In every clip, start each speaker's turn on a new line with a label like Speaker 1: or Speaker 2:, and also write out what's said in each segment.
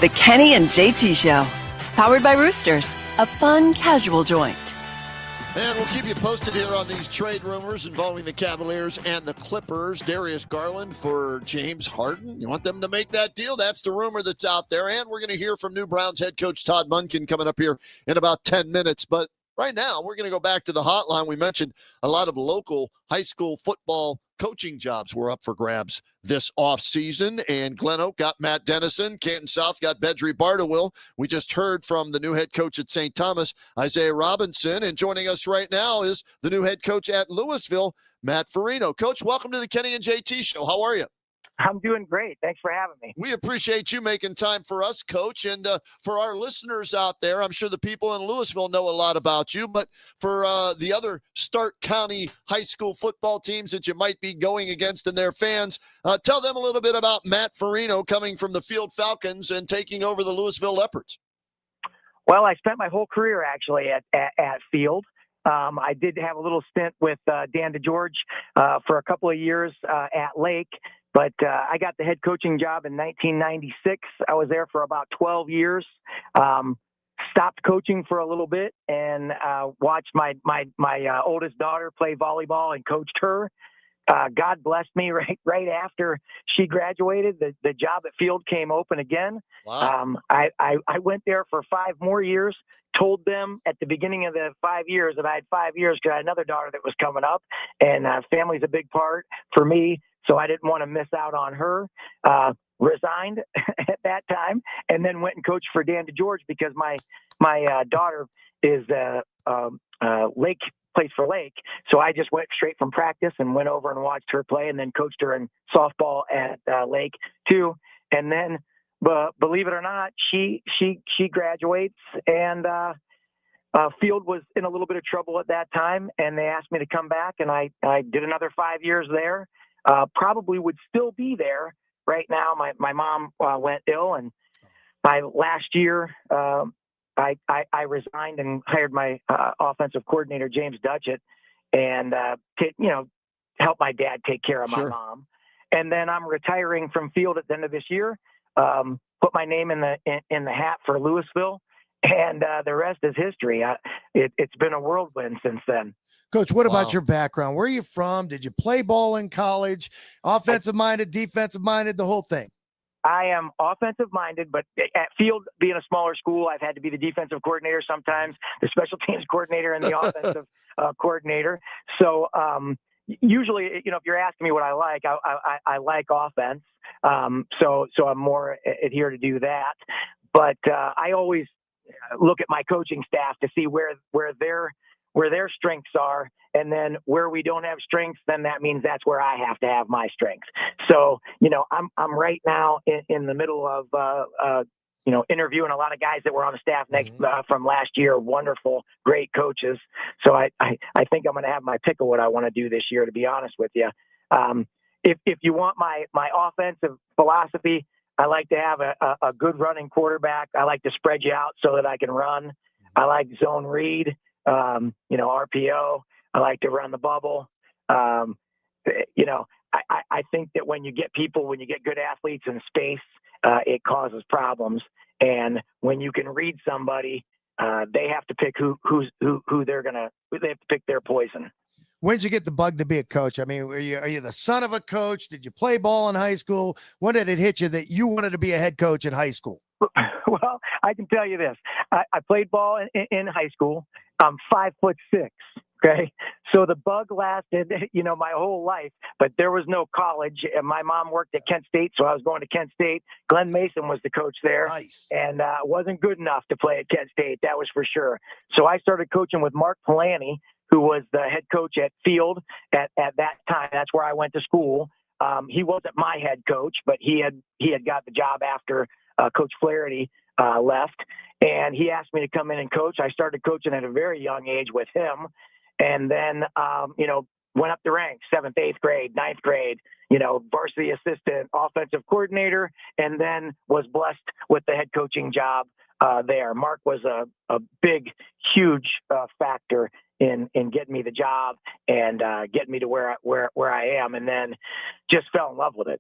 Speaker 1: The Kenny and JT Show. Powered by Roosters, a fun, casual joint.
Speaker 2: And we'll keep you posted here on these trade rumors involving the Cavaliers and the Clippers. Darius Garland for James Harden. You want them to make that deal? That's the rumor that's out there. And we're going to hear from new Browns head coach Todd Monken coming up here in about 10 minutes. But right now, we're going to go back to the hotline. We mentioned a lot of local high school football coaching jobs were up for grabs this offseason, and Glen Oak got Matt Dennison. Canton South got Bedry Bartowil. We just heard from the new head coach at St. Thomas, Isaiah Robinson, and joining us right now is the new head coach at Louisville, Matt Furino. Coach, welcome to the Kenny and JT Show. How are you?
Speaker 3: I'm doing great. Thanks for having me.
Speaker 2: We appreciate you making time for us, Coach. And for our listeners out there, I'm sure the people in Louisville know a lot about you, but for the other Stark County high school football teams that you might be going against and their fans, tell them a little bit about Matt Furino coming from the Field Falcons and taking over the Louisville Leopards.
Speaker 3: Well, I spent my whole career actually at Field. I did have a little stint with Dan DeGeorge for a couple of years at Lake. But I got the head coaching job in 1996. I was there for about 12 years. Stopped coaching for a little bit and watched my oldest daughter play volleyball and coached her. God blessed me right after she graduated. The job at Field came open again.
Speaker 2: Wow.
Speaker 3: I went there for 5 more years. Told them at the beginning of the 5 years that I had 5 years because I had another daughter that was coming up, and family's a big part for me. So I didn't want to miss out on her. Resigned at that time, and then went and coached for Dan DeGeorge because my daughter is Lake, plays for Lake. So I just went straight from practice and went over and watched her play, and then coached her in softball at Lake too. And then, believe it or not, she graduates, and Field was in a little bit of trouble at that time, and they asked me to come back, and I did another 5 years there. Probably would still be there right now. My mom went ill, and my last year I resigned and hired my offensive coordinator, James Dutchett, and help my dad take care of my mom. And then I'm retiring from Field at the end of this year. Put my name in the hat for Louisville, and the rest is history. It's been a whirlwind since then.
Speaker 4: Coach, what about your background? Where are you from? Did you play ball in college? Offensive-minded, defensive-minded, the whole thing?
Speaker 3: I am offensive-minded, but at Field, being a smaller school, I've had to be the defensive coordinator sometimes, the special teams coordinator, and the offensive coordinator. So usually, if you're asking me what I like, I like offense. So I'm more adhere to do that. But I always look at my coaching staff to see where their strengths are, and then where we don't have strengths, then that means that's where I have to have my strengths. So, I'm right now in the middle of, interviewing a lot of guys that were on the staff from last year. Wonderful, great coaches. So I think I'm going to have my pick of what I want to do this year, to be honest with you. If you want my offensive philosophy, I like to have a good running quarterback. I like to spread you out so that I can run. I like zone read. RPO. I like to run the bubble. I think that when you get good athletes in space, it causes problems. And when you can read somebody, they have to pick who they have to pick their poison.
Speaker 4: When did you get the bug to be a coach? I mean, are you the son of a coach? Did you play ball in high school? When did it hit you that you wanted to be a head coach in high school?
Speaker 3: Well, I can tell you this. I played ball in high school. I'm 5'6". Okay. So the bug lasted, my whole life, but there was no college. And my mom worked at Kent State, so I was going to Kent State. Glenn Mason was the coach there.
Speaker 4: Nice.
Speaker 3: And wasn't good enough to play at Kent State. That was for sure. So I started coaching with Mark Polanyi, who was the head coach at Field at that time. That's where I went to school. He wasn't my head coach, but he had got the job after Coach Flaherty left. And he asked me to come in and coach. I started coaching at a very young age with him. And then, went up the ranks, 7th, 8th grade, 9th grade, varsity assistant, offensive coordinator, and then was blessed with the head coaching job there. Mark was a big, huge factor in getting me the job and getting me to where I am. And then just fell in love with it.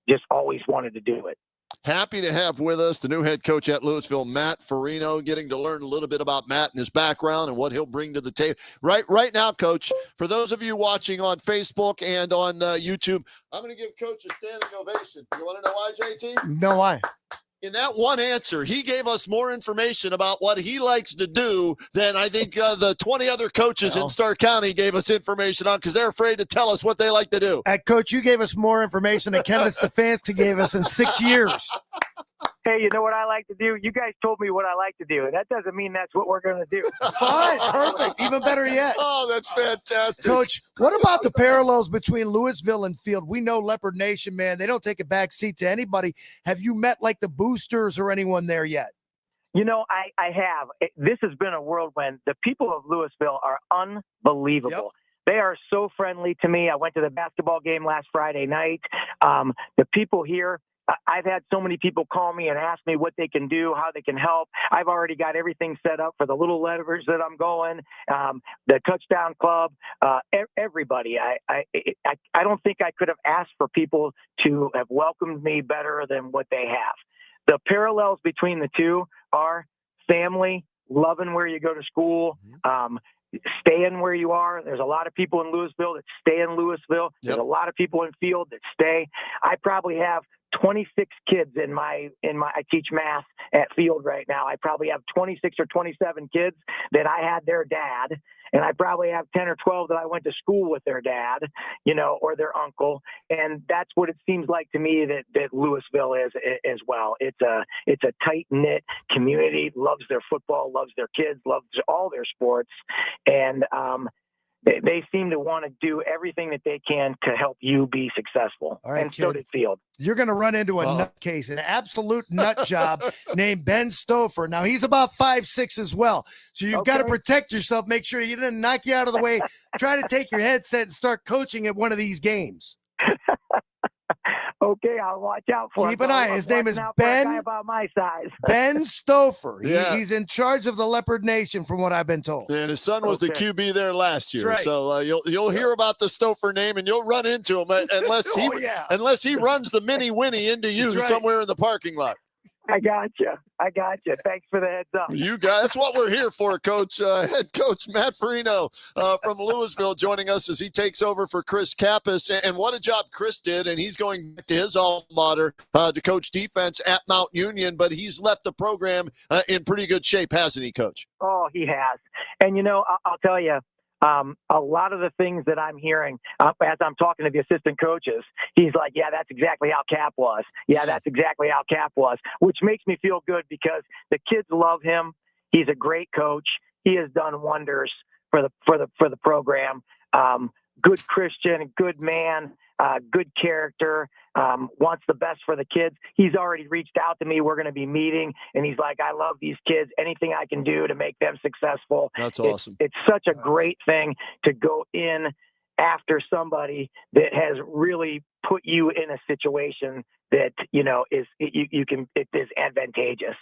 Speaker 3: Just always wanted to do it.
Speaker 2: Happy to have with us the new head coach at Louisville, Matt Furino, getting to learn a little bit about Matt and his background and what he'll bring to the table. Right now, Coach, for those of you watching on Facebook and on YouTube, I'm going to give Coach a standing ovation. You want to know why, JT?
Speaker 4: No, why?
Speaker 2: In that one answer, he gave us more information about what he likes to do than I think the 20 other coaches in Stark County gave us information on because they're afraid to tell us what they like to do.
Speaker 4: Coach, you gave us more information than Kevin Stefanski gave us in 6 years.
Speaker 3: Hey, you know what I like to do? You guys told me what I like to do, and that doesn't mean that's what we're going to do.
Speaker 4: Fine, perfect, even better yet.
Speaker 2: Oh, that's fantastic.
Speaker 4: Coach, what about the parallels between Louisville and Field? We know Leopard Nation, man. They don't take a back seat to anybody. Have you met like the boosters or anyone there yet?
Speaker 3: You know, I have. This has been a whirlwind. The people of Louisville are unbelievable.
Speaker 4: Yep.
Speaker 3: They are so friendly to me. I went to the basketball game last Friday night. The people here, I've had so many people call me and ask me what they can do, how they can help. I've already got everything set up for the little letters that I'm going, the touchdown club, everybody. I don't think I could have asked for people to have welcomed me better than what they have. The parallels between the two are family, loving where you go to school, staying where you are. There's a lot of people in Louisville that stay in Louisville. There's a lot of people in Field that stay. I probably have 26 kids in my I teach math at Field right now. I probably have 26 or 27 kids that I had their dad, and I probably have 10 or 12 that I went to school with their dad, or their uncle. And that's what it seems like to me that Louisville is as well. It's a tight-knit community, loves their football, loves their kids, loves all their sports. And they seem to want to do everything that they can to help you be successful.
Speaker 4: All right,
Speaker 3: and so did Field.
Speaker 4: You're going to run into a nutcase, an absolute nut job named Ben Stouffer. Now, he's about 5'6" as well. So you've got to protect yourself. Make sure he didn't knock you out of the way. Try to take your headset and start coaching at one of these games.
Speaker 3: Okay, I'll watch out for him.
Speaker 4: Keep an eye. His name is Ben.
Speaker 3: About my size.
Speaker 4: Ben Stouffer. He's in charge of the Leopard Nation, from what I've been told.
Speaker 2: And his son was the QB there last year.
Speaker 4: Right.
Speaker 2: So you'll hear about the Stouffer name, and you'll run into him unless he runs the mini Winnie into you somewhere in the parking lot.
Speaker 3: I got you. Thanks for the heads up.
Speaker 2: You guys, that's what we're here for, Coach. Head coach Matt Furino from Louisville joining us as he takes over for Chris Kappas. And what a job Chris did. And he's going back to his alma mater to coach defense at Mount Union. But he's left the program in pretty good shape, hasn't he, Coach?
Speaker 3: Oh, he has. And, I'll tell you, a lot of the things that I'm hearing as I'm talking to the assistant coaches, he's like, yeah, that's exactly how Cap was. Yeah, that's exactly how Cap was, which makes me feel good because the kids love him. He's a great coach. He has done wonders for the program. Good Christian, good man, good character, wants the best for the kids. He's already reached out to me. We're going to be meeting, and he's like, I love these kids. Anything I can do to make them successful.
Speaker 2: That's awesome.
Speaker 3: It's such a great thing to go in after somebody that has really put you in a situation that, it is advantageous.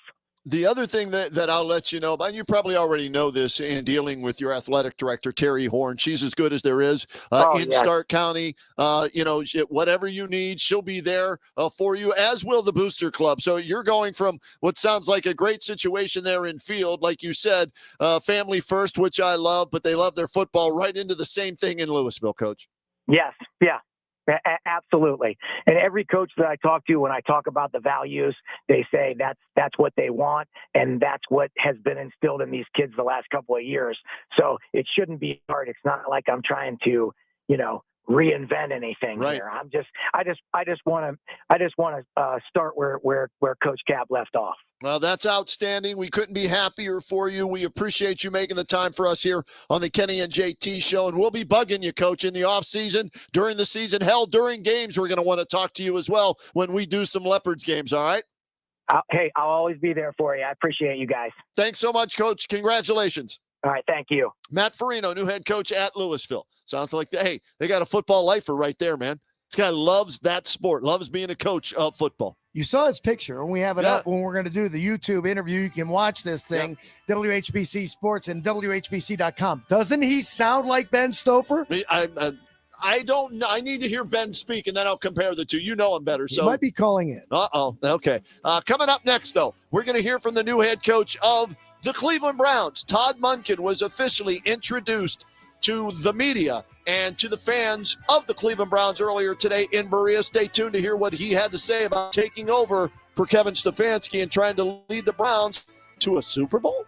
Speaker 2: The other thing that I'll let you know about, you probably already know this in dealing with your athletic director, Terry Horn. She's as good as there is in Stark County. Whatever you need, she'll be there for you, as will the Booster Club. So you're going from what sounds like a great situation there in Field, like you said, family first, which I love, but they love their football, right into the same thing in Louisville, Coach.
Speaker 3: Yes. Yeah. Absolutely. And every coach that I talk to, when I talk about the values, they say that's what they want. And that's what has been instilled in these kids the last couple of years. So it shouldn't be hard. It's not like I'm trying to, reinvent anything here. I just want to start where Coach Cap left off.
Speaker 2: Well, that's outstanding. We couldn't be happier for you. We appreciate you making the time for us here on the Kenny and JT show. And we'll be bugging you, Coach, in the offseason, during the season. Hell, during games, we're going to want to talk to you as well when we do some Leopards games, all right?
Speaker 3: I'll always be there for you. I appreciate you guys.
Speaker 2: Thanks so much, Coach. Congratulations.
Speaker 3: All right, thank you.
Speaker 2: Matt Furino, new head coach at Louisville. Sounds like, they got a football lifer right there, man. This guy loves that sport, loves being a coach of football.
Speaker 4: You saw his picture, and we have it up when we're going to do the YouTube interview. You can watch this thing, WHBC Sports and WHBC.com. Doesn't he sound like Ben Stouffer?
Speaker 2: I don't know. I need to hear Ben speak, and then I'll compare the two. You know him better.
Speaker 4: He
Speaker 2: So
Speaker 4: might be calling in.
Speaker 2: Uh-oh. Okay. Coming up next, though, we're going to hear from the new head coach of the Cleveland Browns. Todd Monken was officially introduced to the media and to the fans of the Cleveland Browns earlier today in Berea. Stay tuned to hear what he had to say about taking over for Kevin Stefanski and trying to lead the Browns to a Super Bowl.